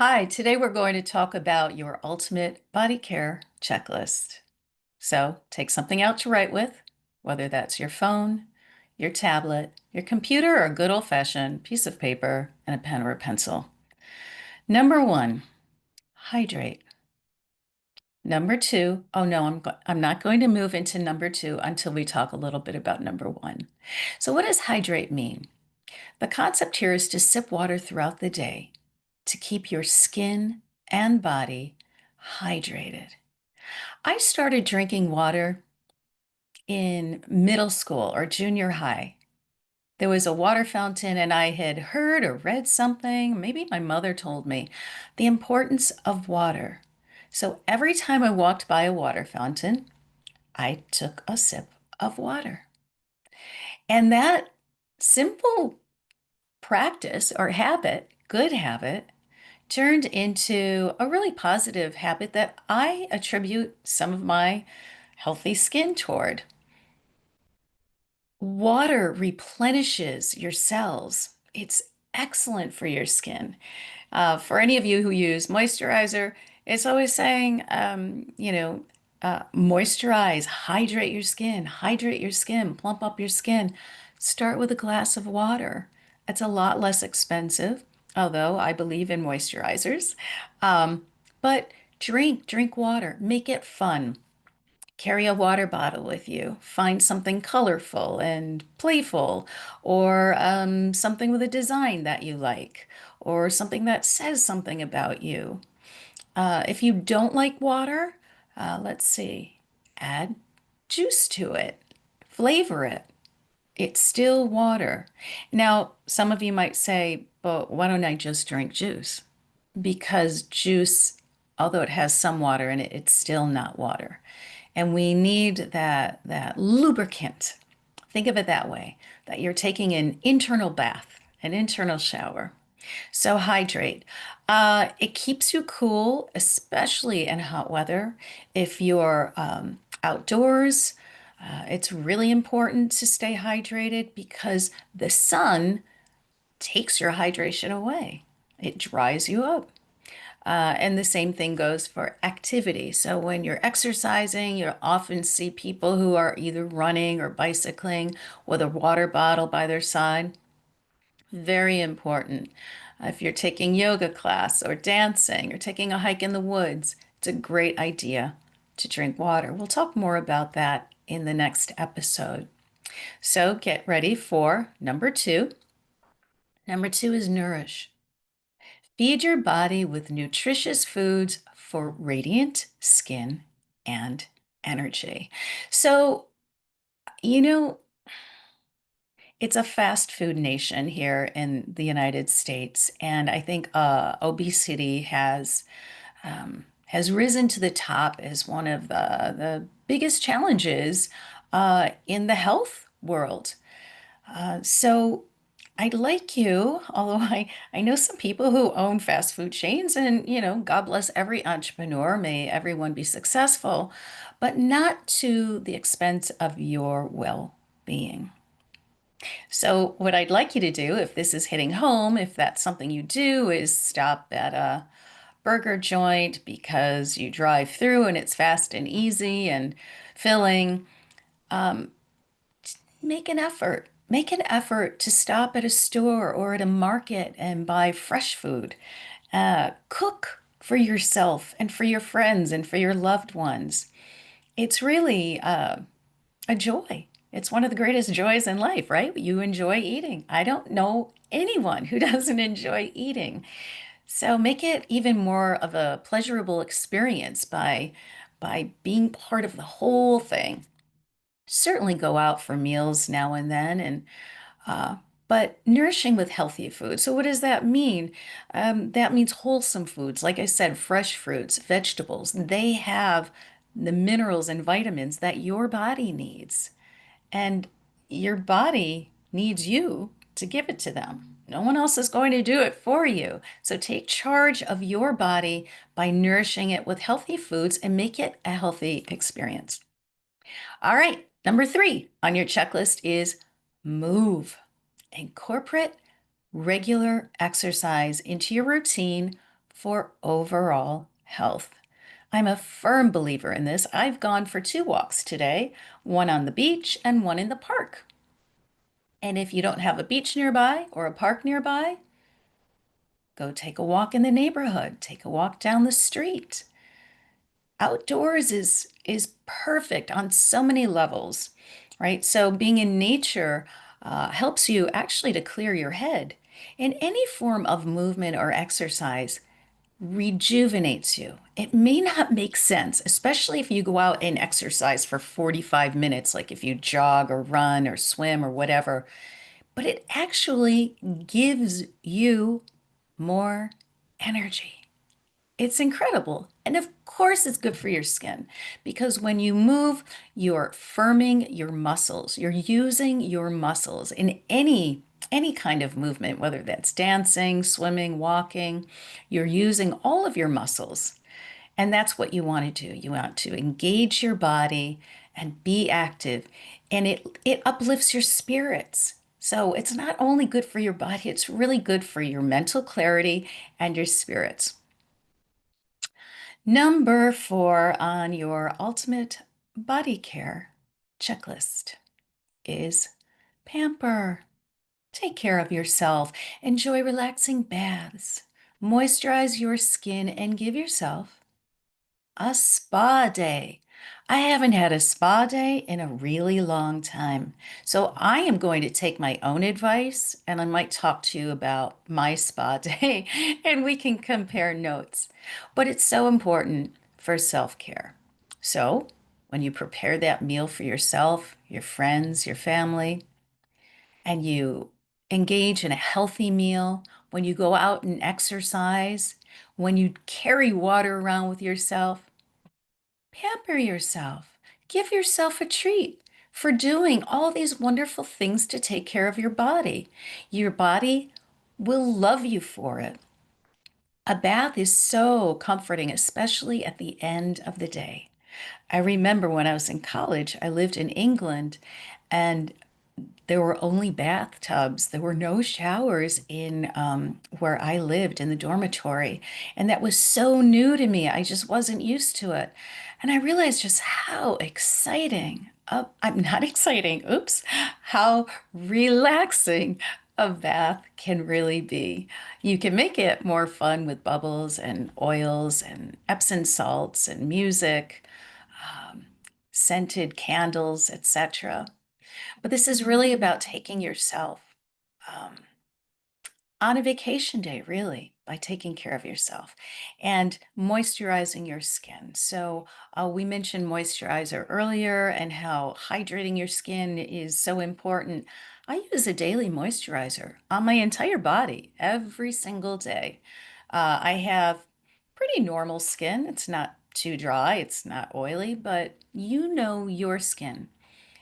Hi, today we're going to talk about your ultimate body care checklist. So take something out to write with, whether that's your phone, your tablet, your computer, or a good old-fashioned piece of paper and a pen or a pencil. Number one, hydrate. Number two, oh no, I'm not going to move into number two until we talk a little bit about number one. So what does hydrate mean? The concept here is to sip water throughout the day to keep your skin and body hydrated. I started drinking water in middle school or junior high. There was a water fountain, and I had heard or read something, maybe my mother told me, the importance of water. So every time I walked by a water fountain, I took a sip of water. And that simple practice or habit, good habit, turned into a really positive habit that I attribute some of my healthy skin toward. Water replenishes your cells. It's excellent for your skin. For any of you who use moisturizer, it's always saying, moisturize, hydrate your skin, plump up your skin. Start with a glass of water. It's a lot less expensive, although I believe in moisturizers. But drink water, make it fun. Carry a water bottle with you. Find something colorful and playful, or something with a design that you like, or something that says something about you. If you don't like water, let's see, add juice to it, flavor it. It's still water. Now, some of you might say, but why don't I just drink juice? Because juice, although it has some water in it, it's still not water. And we need that lubricant. Think of it that way, that you're taking an internal bath, an internal shower. So hydrate. It keeps you cool, especially in hot weather. If you're outdoors, it's really important to stay hydrated because the sun takes your hydration away. It dries you up. And the same thing goes for activity. So when you're exercising, you'll often see people who are either running or bicycling with a water bottle by their side. Very important. If you're taking yoga class or dancing or taking a hike in the woods, it's a great idea to drink water. We'll talk more about that in the next episode. So get ready for number two. Number two is nourish. Feed your body with nutritious foods for radiant skin and energy. So, you know, it's a fast food nation here in the United States, and I think obesity has risen to the top as one of the biggest challenges in the health world. So I'd like you, although I know some people who own fast food chains, and God bless every entrepreneur, may everyone be successful, but not to the expense of your well-being. So what I'd like you to do, if this is hitting home, if that's something you do, is stop at a burger joint because you drive through and it's fast and easy and filling. Um, Make an effort. Make an effort to stop at a store or at a market and buy fresh food. Cook for yourself and for your friends and for your loved ones. It's really a joy. It's one of the greatest joys in life, right? You enjoy eating. I don't know anyone who doesn't enjoy eating. So make it even more of a pleasurable experience by being part of the whole thing. Certainly go out for meals now and then, and uh, but nourishing with healthy food. So what does that mean? That means wholesome foods. Like I said, fresh fruits, vegetables. They have the minerals and vitamins that your body needs. And your body needs you to give it to them. No one else is going to do it for you. So take charge of your body by nourishing it with healthy foods and make it a healthy experience. All right, number three on your checklist is move. Incorporate regular exercise into your routine for overall health. I'm a firm believer in this. I've gone for two walks today, one on the beach and one in the park. And if you don't have a beach nearby or a park nearby, go take a walk in the neighborhood, take a walk down the street. Outdoors is perfect on so many levels, right? So being in nature helps you actually to clear your head. And any form of movement or exercise rejuvenates you. It may not make sense, especially if you go out and exercise for 45 minutes, like if you jog or run or swim or whatever, but it actually gives you more energy. It's incredible. And of course, it's good for your skin because when you move, you're firming your muscles. You're using your muscles in any kind of movement, whether that's dancing, swimming, walking, you're using all of your muscles. And that's what you want to do. You want to engage your body and be active, and it uplifts your spirits. So it's not only good for your body, it's really good for your mental clarity and your spirits. Number 4 on your ultimate body care checklist is pamper. Take care of yourself. Enjoy relaxing baths. Moisturize your skin and give yourself a spa day. I haven't had a spa day in a really long time. So I am going to take my own advice and I might talk to you about my spa day and we can compare notes. But it's so important for self-care. So when you prepare that meal for yourself, your friends, your family, and you engage in a healthy meal, when you go out and exercise, when you carry water around with yourself, pamper yourself. Give yourself a treat for doing all these wonderful things to take care of your body. Your body will love you for it. A bath is so comforting, especially at the end of the day. I remember when I was in college, I lived in England, and there were only bathtubs. There were no showers in where I lived in the dormitory. And that was so new to me. I just wasn't used to it. And I realized just how exciting, I'm not exciting, oops, how relaxing a bath can really be. You can make it more fun with bubbles and oils and Epsom salts and music, um, scented candles, etc. But this is really about taking yourself um, on a vacation day, really, by taking care of yourself and moisturizing your skin. So, we mentioned moisturizer earlier and how hydrating your skin is so important. I use a daily moisturizer on my entire body every single day. I have pretty normal skin. It's not too dry, it's not oily, but you know your skin.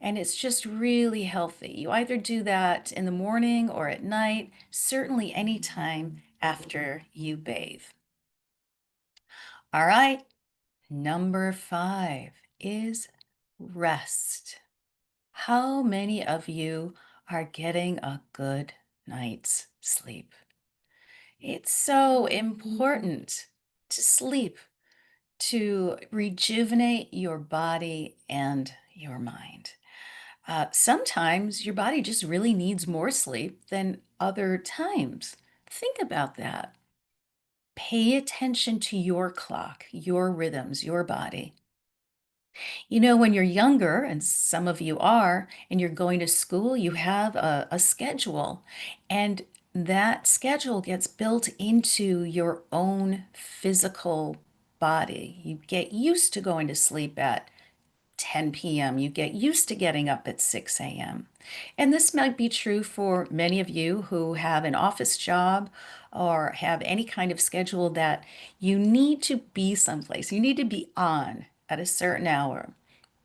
And it's just really healthy. You either do that in the morning or at night, certainly anytime after you bathe. All right, number 5 is rest. How many of you are getting a good night's sleep? It's so important to sleep, to rejuvenate your body and your mind. Sometimes your body just really needs more sleep than other times. Think about that. Pay attention to your clock, your rhythms, your body. You know, when you're younger, and some of you are, and you're going to school, you have a schedule, and that schedule gets built into your own physical body. You get used to going to sleep at 10 p.m. You get used to getting up at 6 a.m. And this might be true for many of you who have an office job or have any kind of schedule that you need to be someplace. You need to be on at a certain hour.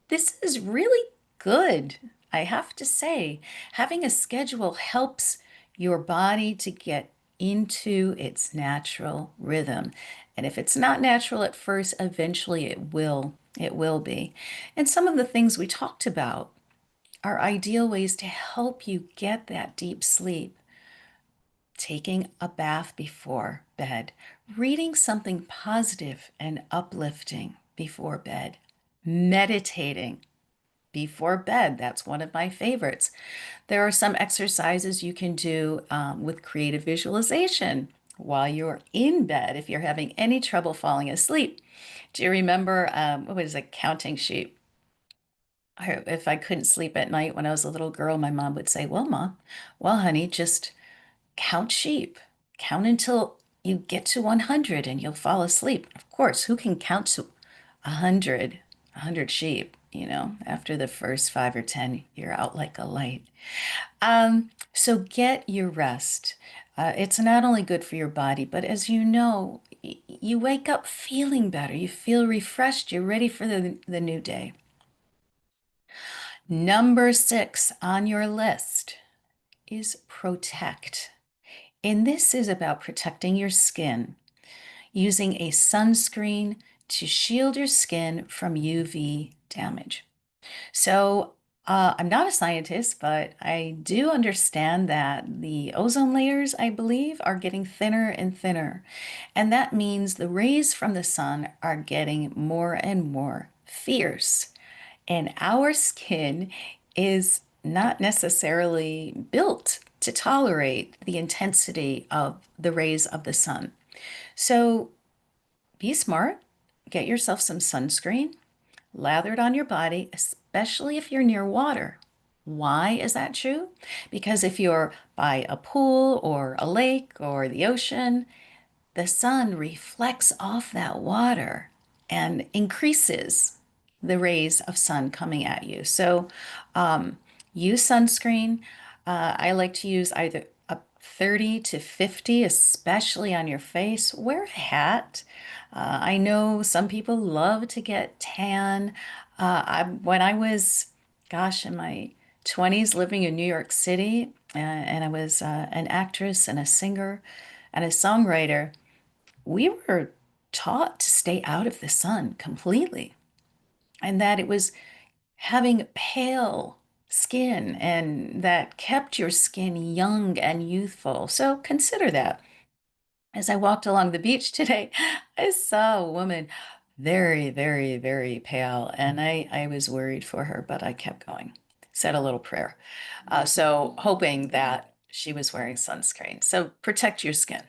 This is really good, I have to say. Having a schedule helps your body to get into its natural rhythm. And if it's not natural at first, eventually it will. It will be. And some of the things we talked about are ideal ways to help you get that deep sleep. taking a bath before bed, reading something positive and uplifting before bed, meditating before bed. That's one of my favorites. There are some exercises you can do with creative visualization while you're in bed if you're having any trouble falling asleep. Do you remember what was it, counting sheep? If I couldn't sleep at night when I was a little girl, my mom would say, "Well, Mom, well, honey, just count sheep. Count until you get to 100 and you'll fall asleep." Of course, who can count to 100, 100 sheep? After the first 5 or 10, you're out like a light. So get your rest. It's not only good for your body, but as you know, you wake up feeling better. You feel refreshed. You're ready for the new day. Number 6 on your list is protect. And this is about protecting your skin, using a sunscreen to shield your skin from UV damage. So, I'm not a scientist, but I do understand that the ozone layers, I believe, are getting thinner and thinner. And that means the rays from the sun are getting more and more fierce. And our skin is not necessarily built to tolerate the intensity of the rays of the sun. So be smart, get yourself some sunscreen, lather it on your body, especially if you're near water. Why is that true? Because if you're by a pool or a lake or the ocean, the sun reflects off that water and increases the rays of sun coming at you. So use sunscreen. I like to use either a 30 to 50, especially on your face. Wear a hat. I know some people love to get tan. When I was, gosh, in my 20s living in New York City, and I was an actress and a singer and a songwriter, we were taught to stay out of the sun completely, and that it was having pale skin and that kept your skin young and youthful. So consider that. As I walked along the beach today, I saw a woman very, very, very pale, and I was worried for her, but I kept going. Said a little prayer. So hoping that she was wearing sunscreen. So protect your skin.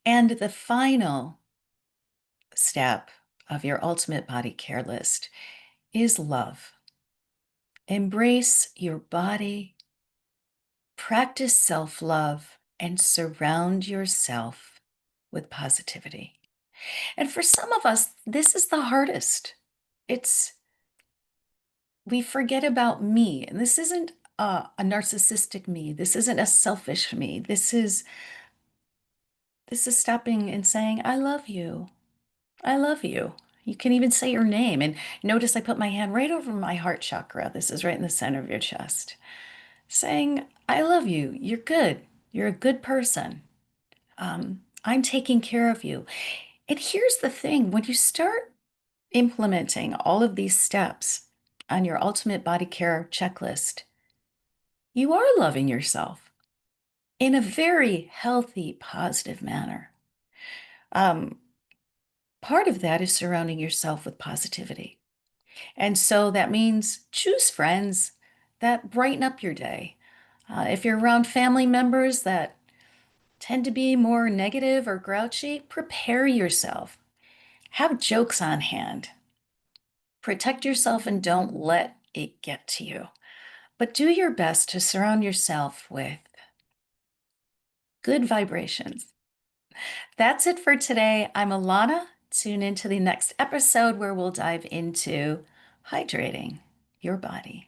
And the final step of your ultimate body care list is love. Embrace your body, practice self love, and surround yourself with positivity. And for some of us, this is the hardest. It's, we forget about me. And this isn't a narcissistic me. This isn't a selfish me. This is stopping and saying, I love you. I love you. You can even say your name. And notice I put my hand right over my heart chakra. This is right in the center of your chest, saying, I love you. You're good. You're a good person. I'm taking care of you. And here's the thing, when you start implementing all of these steps on your ultimate body care checklist, you are loving yourself in a very healthy, positive manner. Um, Part of that is surrounding yourself with positivity. And so that means choose friends that brighten up your day. If you're around family members that tend to be more negative or grouchy, prepare yourself. Have jokes on hand. Protect yourself and don't let it get to you. But do your best to surround yourself with good vibrations. That's it for today. I'm Alana. Tune into the next episode where we'll dive into hydrating your body.